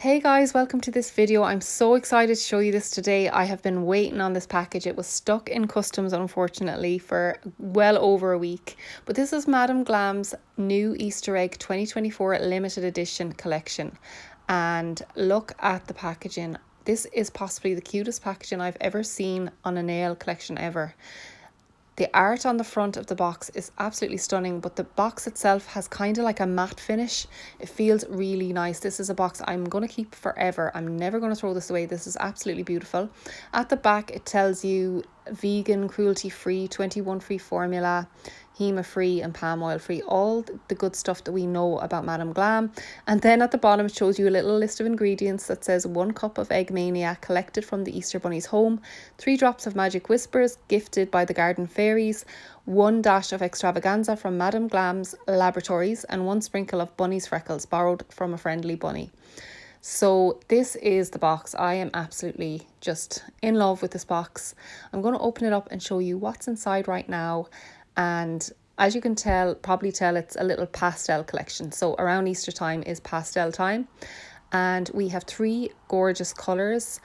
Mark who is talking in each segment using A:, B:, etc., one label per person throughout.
A: Hey guys, welcome to this video. I'm so excited to show you this today. I have been waiting on this package. It was stuck in customs, unfortunately, for well over a week. But this is Madam Glam's new Easter egg 2024 limited edition collection. And look at the packaging. This is possibly the cutest packaging I've ever seen on a nail collection ever. The art on the front of the box is absolutely stunning, but the box itself has kind of like a matte finish. It feels really nice. This is a box I'm going to keep forever. I'm never going to throw this away. This is absolutely beautiful. At the back, it tells you vegan, cruelty-free, 21-free formula, HEMA-free and palm oil-free, all the good stuff that we know about Madam Glam. And then at the bottom, it shows you a little list of ingredients that says 1 cup of egg mania collected from the Easter Bunny's home, 3 drops of magic whispers gifted by the garden fairies, 1 dash of extravaganza from Madam Glam's laboratories, and 1 sprinkle of bunny's freckles borrowed from a friendly bunny. So this is the box. I am absolutely just in love with this box. I'm going to open it up and show you what's inside right now. And as you can probably tell, it's a little pastel collection. So around Easter time is pastel time. And we have 3 gorgeous colours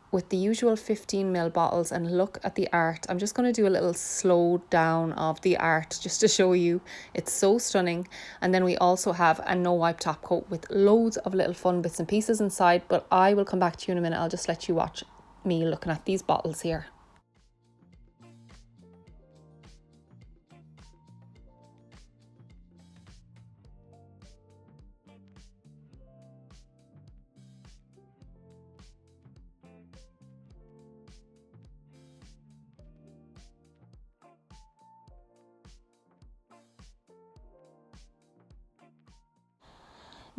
A: with the usual 15ml bottles, and look at the art. I'm just going to do a little slow down of the art just to show you. It's so stunning. And then we also have a no wipe top coat with loads of little fun bits and pieces inside, but I will come back to you in a minute. I'll just let you watch me looking at these bottles here.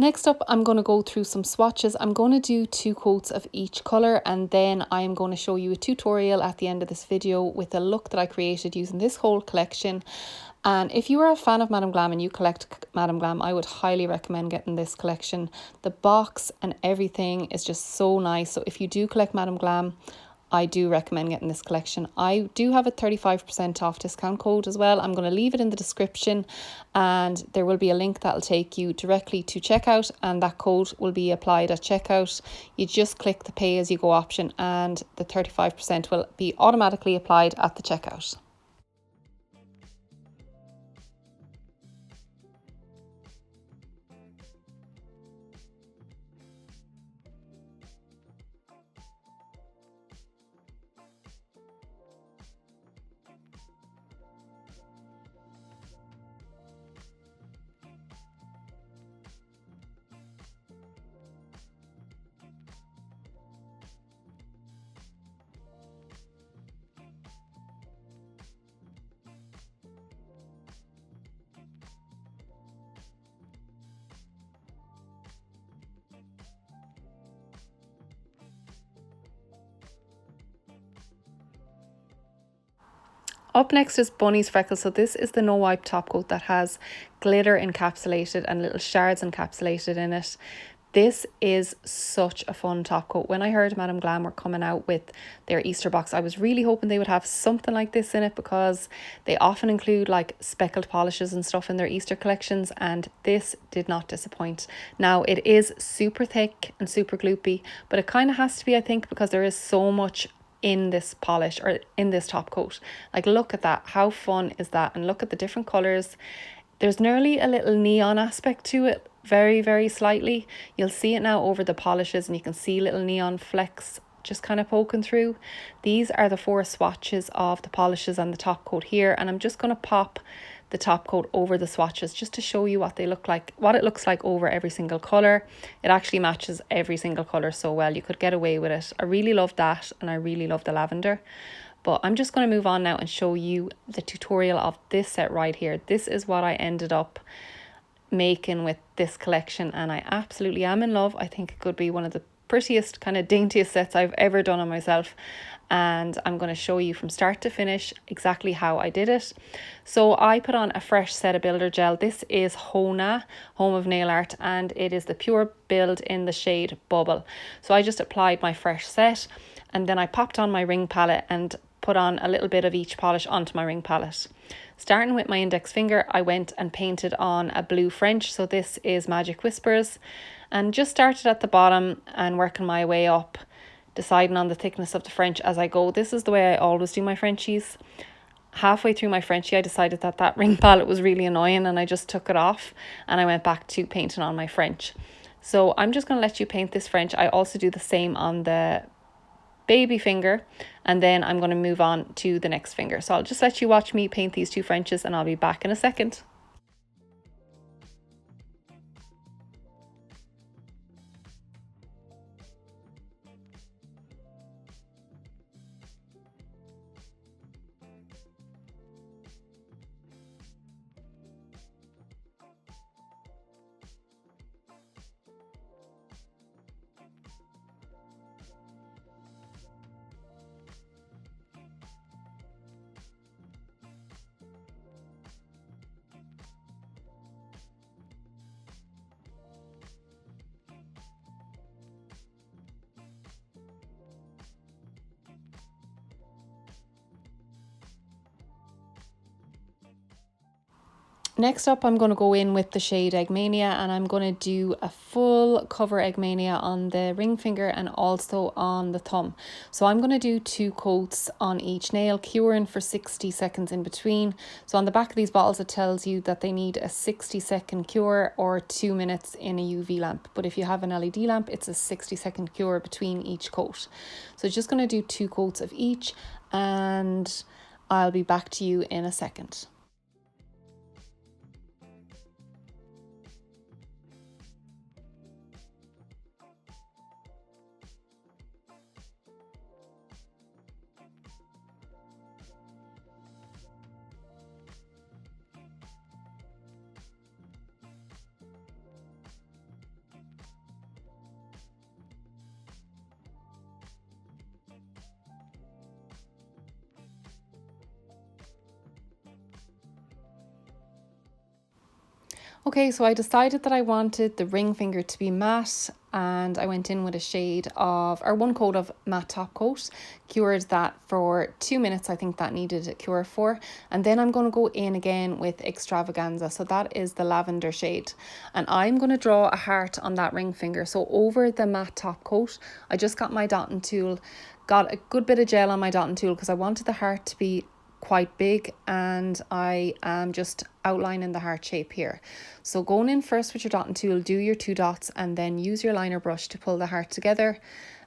A: Next up, I'm going to go through some swatches. I'm going to do 2 coats of each colour, and then I'm going to show you a tutorial at the end of this video with a look that I created using this whole collection. And if you are a fan of Madam Glam and you collect Madam Glam, I would highly recommend getting this collection. The box and everything is just so nice. So if you do collect Madam Glam, I do recommend getting this collection. I do have a 35% off discount code as well. I'm going to leave it in the description, and there will be a link that will take you directly to checkout, and that code will be applied at checkout. You just click the pay as you go option and the 35% will be automatically applied at the checkout. Up next is Bunny's Freckles. So this is the no wipe top coat that has glitter encapsulated and little shards encapsulated in it. This is such a fun top coat. When I heard Madam Glam were coming out with their Easter box, I was really hoping they would have something like this in it, because they often include like speckled polishes and stuff in their Easter collections, and this did not disappoint. Now it is super thick and super gloopy, but it kind of has to be, I think, because there is so much in this polish or in this top coat. Like, look at that, how fun is that? And look at the different colors. There's nearly a little neon aspect to it, very slightly. You'll see it now over the polishes, and you can see little neon flecks just kind of poking through. These are the 4 swatches of the polishes and the top coat here, and I'm just going to pop the top coat over the swatches just to show you what they look like, what it looks like over every single color. It actually matches every single color so well, you could get away with it. I really love that, and I really love the lavender. But I'm just going to move on now and show you the tutorial of this set right here. This is what I ended up making with this collection, and I absolutely am in love. I think it could be one of the prettiest, kind of daintiest sets I've ever done on myself, and I'm going to show you from start to finish exactly how I did it. So I put on a fresh set of builder gel. This is Hona, Home of Nail Art, and it is the Pure Build in the shade Bubble. So I just applied my fresh set, and then I popped on my ring palette and put on a little bit of each polish onto my ring palette. Starting with my index finger, I went and painted on a blue French. So this is Magic Whispers. and just started at the bottom and working my way up, deciding on the thickness of the French as I go. This is the way I always do my Frenchies. Halfway through my Frenchie, I decided that that ring palette was really annoying and I just took it off and I went back to painting on my French. So I'm just going to let you paint this French. I also do the same on the baby finger, and then I'm going to move on to the next finger. So I'll just let you watch me paint these two Frenches and I'll be back in a second. Next up, I'm going to go in with the shade Eggmania, and I'm going to do a full cover Eggmania on the ring finger and also on the thumb. So I'm going to do 2 coats on each nail, curing for 60 seconds in between. So on the back of these bottles, it tells you that they need a 60-second cure or 2 minutes in a UV lamp. But if you have an LED lamp, it's a 60-second cure between each coat. So just going to do 2 coats of each, and I'll be back to you in a second. Okay, so I decided that I wanted the ring finger to be matte, and I went in with a shade of, or 1 coat of matte top coat, cured that for 2 minutes. I think that needed a cure for. And then I'm going to go in again with Extravaganza. So that is the lavender shade. And I'm going to draw a heart on that ring finger. So over the matte top coat, I just got my dotting tool, got a good bit of gel on my dotting tool because I wanted the heart to be quite big, and I am just outlining the heart shape here. So going in first with your dotting tool, do your 2 dots and then use your liner brush to pull the heart together.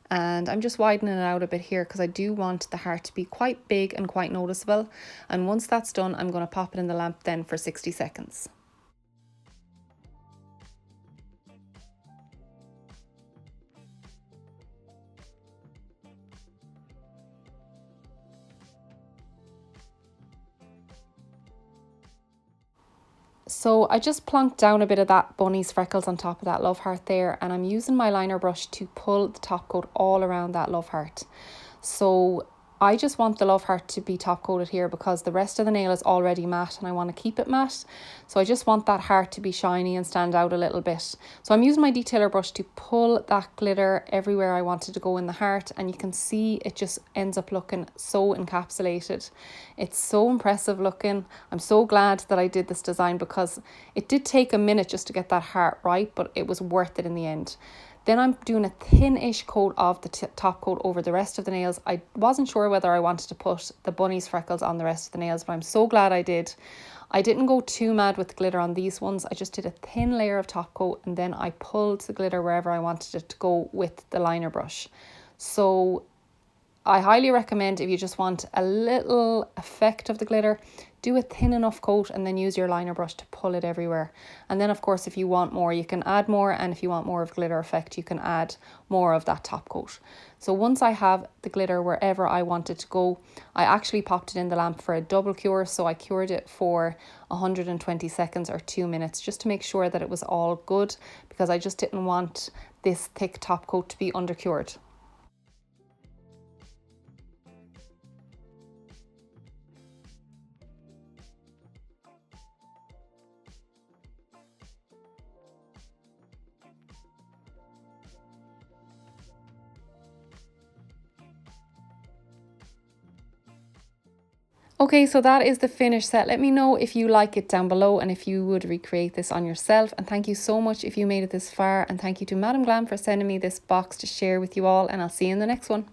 A: And I'm just widening it out a bit here because I do want the heart to be quite big and quite noticeable. And once that's done, I'm going to pop it in the lamp then for 60 seconds. So I just plonked down a bit of that bunny's freckles on top of that love heart there, and I'm using my liner brush to pull the top coat all around that love heart. So I just want the love heart to be top coated here because the rest of the nail is already matte and I want to keep it matte. So I just want that heart to be shiny and stand out a little bit. So I'm using my detailer brush to pull that glitter everywhere I wanted to go in the heart, and you can see it just ends up looking so encapsulated. It's so impressive looking. I'm so glad that I did this design because it did take a minute just to get that heart right, but it was worth it in the end. Then I'm doing a thin-ish coat of the top coat over the rest of the nails. I wasn't sure whether I wanted to put the bunny's freckles on the rest of the nails, but I'm so glad I did. I didn't go too mad with glitter on these ones. I just did a thin layer of top coat and then I pulled the glitter wherever I wanted it to go with the liner brush. So I highly recommend, if you just want a little effect of the glitter, do a thin enough coat and then use your liner brush to pull it everywhere. And then of course if you want more you can add more, and if you want more of glitter effect you can add more of that top coat. So once I have the glitter wherever I want it to go, I actually popped it in the lamp for a double cure. So I cured it for 120 seconds or 2 minutes just to make sure that it was all good, because I just didn't want this thick top coat to be undercured. Okay, so that is the finished set. Let me know if you like it down below and if you would recreate this on yourself. And thank you so much if you made it this far. And thank you to Madam Glam for sending me this box to share with you all. And I'll see you in the next one.